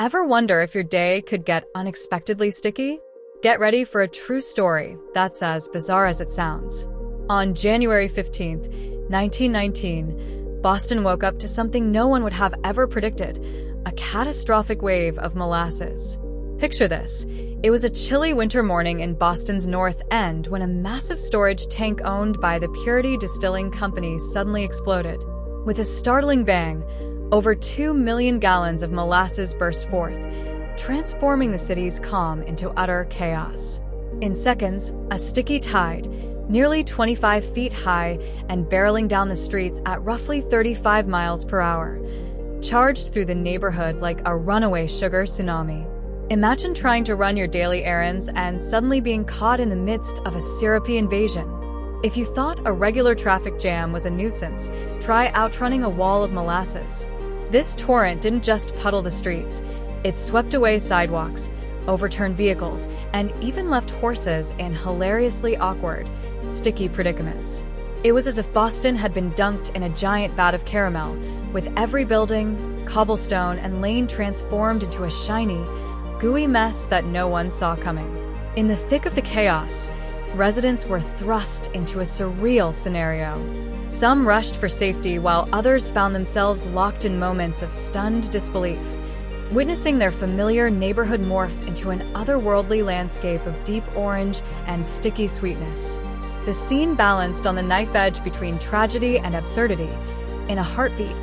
Ever wonder if your day could get unexpectedly sticky? Get ready for a true story that's as bizarre as it sounds. On January 15th, 1919, Boston woke up to something no one would have ever predicted: a catastrophic wave of molasses. Picture this. It was a chilly winter morning in Boston's North End when a massive storage tank owned by the Purity Distilling Company suddenly exploded. With a startling bang, over 2 million gallons of molasses burst forth, transforming the city's calm into utter chaos. In seconds, a sticky tide, nearly 25 feet high and barreling down the streets at roughly 35 miles per hour, charged through the neighborhood like a runaway sugar tsunami. Imagine trying to run your daily errands and suddenly being caught in the midst of a syrupy invasion. If you thought a regular traffic jam was a nuisance, try outrunning a wall of molasses. This torrent didn't just puddle the streets. It swept away sidewalks, overturned vehicles, and even left horses in hilariously awkward, sticky predicaments. It was as if Boston had been dunked in a giant vat of caramel, with every building, cobblestone, and lane transformed into a shiny, gooey mess that no one saw coming. In the thick of the chaos, residents were thrust into a surreal scenario. Some rushed for safety while others found themselves locked in moments of stunned disbelief, witnessing their familiar neighborhood morph into an otherworldly landscape of deep orange and sticky sweetness. The scene balanced on the knife edge between tragedy and absurdity. In a heartbeat,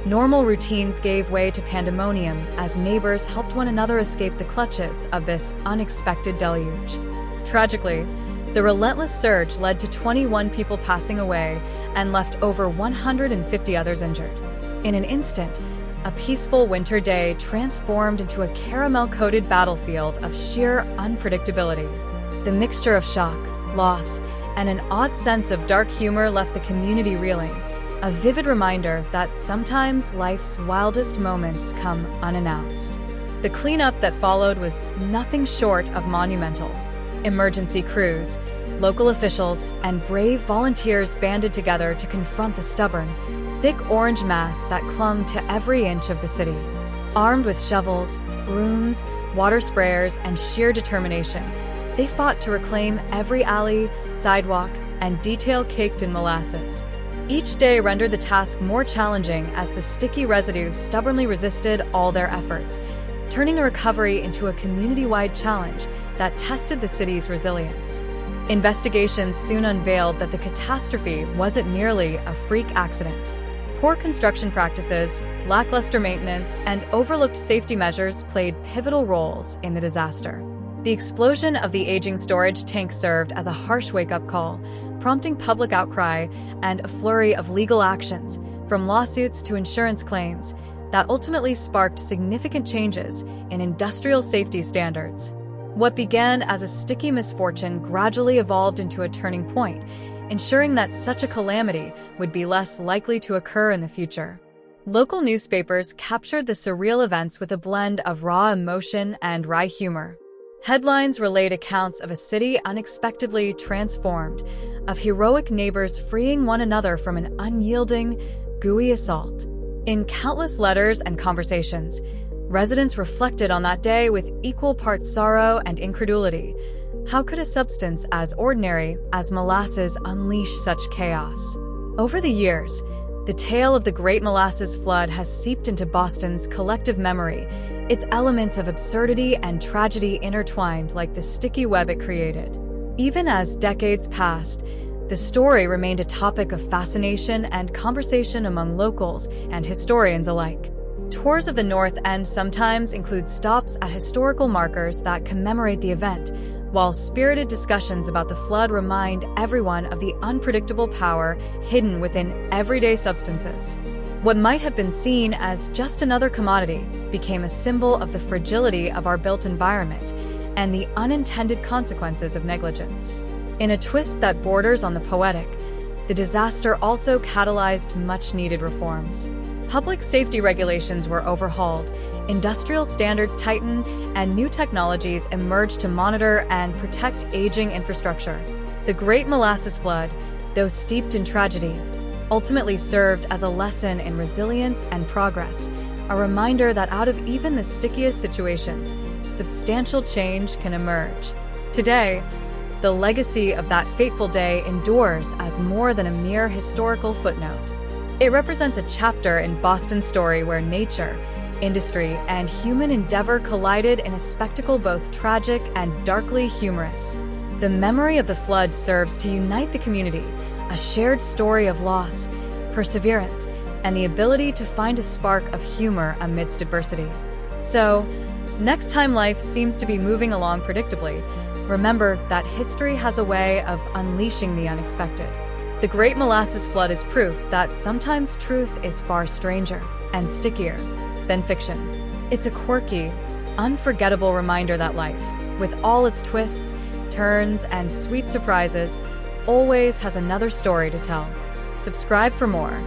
normal routines gave way to pandemonium as neighbors helped one another escape the clutches of this unexpected deluge. Tragically, the relentless surge led to 21 people passing away and left over 150 others injured. In an instant, a peaceful winter day transformed into a caramel-coated battlefield of sheer unpredictability. The mixture of shock, loss, and an odd sense of dark humor left the community reeling, a vivid reminder that sometimes life's wildest moments come unannounced. The cleanup that followed was nothing short of monumental. Emergency crews, local officials, and brave volunteers banded together to confront the stubborn, thick orange mass that clung to every inch of the city. Armed with shovels, brooms, water sprayers, and sheer determination, they fought to reclaim every alley, sidewalk, and detail caked in molasses. Each day rendered the task more challenging as the sticky residue stubbornly resisted all their efforts, turning the recovery into a community-wide challenge that tested the city's resilience. Investigations soon unveiled that the catastrophe wasn't merely a freak accident. Poor construction practices, lackluster maintenance, and overlooked safety measures played pivotal roles in the disaster. The explosion of the aging storage tank served as a harsh wake-up call, prompting public outcry and a flurry of legal actions, from lawsuits to insurance claims, that ultimately sparked significant changes in industrial safety standards. What began as a sticky misfortune gradually evolved into a turning point, ensuring that such a calamity would be less likely to occur in the future. Local newspapers captured the surreal events with a blend of raw emotion and wry humor. Headlines relayed accounts of a city unexpectedly transformed, of heroic neighbors freeing one another from an unyielding, gooey assault. In countless letters and conversations, residents reflected on that day with equal parts sorrow and incredulity. How could a substance as ordinary as molasses unleash such chaos? Over the years, the tale of the Great Molasses Flood has seeped into Boston's collective memory, its elements of absurdity and tragedy intertwined like the sticky web it created. Even as decades passed, the story remained a topic of fascination and conversation among locals and historians alike. Tours of the North End sometimes include stops at historical markers that commemorate the event, while spirited discussions about the flood remind everyone of the unpredictable power hidden within everyday substances. What might have been seen as just another commodity became a symbol of the fragility of our built environment and the unintended consequences of negligence. In a twist that borders on the poetic, the disaster also catalyzed much-needed reforms. Public safety regulations were overhauled, industrial standards tightened, and new technologies emerged to monitor and protect aging infrastructure. The Great Molasses Flood, though steeped in tragedy, ultimately served as a lesson in resilience and progress, a reminder that out of even the stickiest situations, substantial change can emerge. Today, the legacy of that fateful day endures as more than a mere historical footnote. It represents a chapter in Boston's story where nature, industry, and human endeavor collided in a spectacle both tragic and darkly humorous. The memory of the flood serves to unite the community, a shared story of loss, perseverance, and the ability to find a spark of humor amidst adversity. So, next time life seems to be moving along predictably, remember that history has a way of unleashing the unexpected. The Great Molasses Flood is proof that sometimes truth is far stranger and stickier than fiction. It's a quirky, unforgettable reminder that life, with all its twists, turns, and sweet surprises, always has another story to tell. Subscribe for more.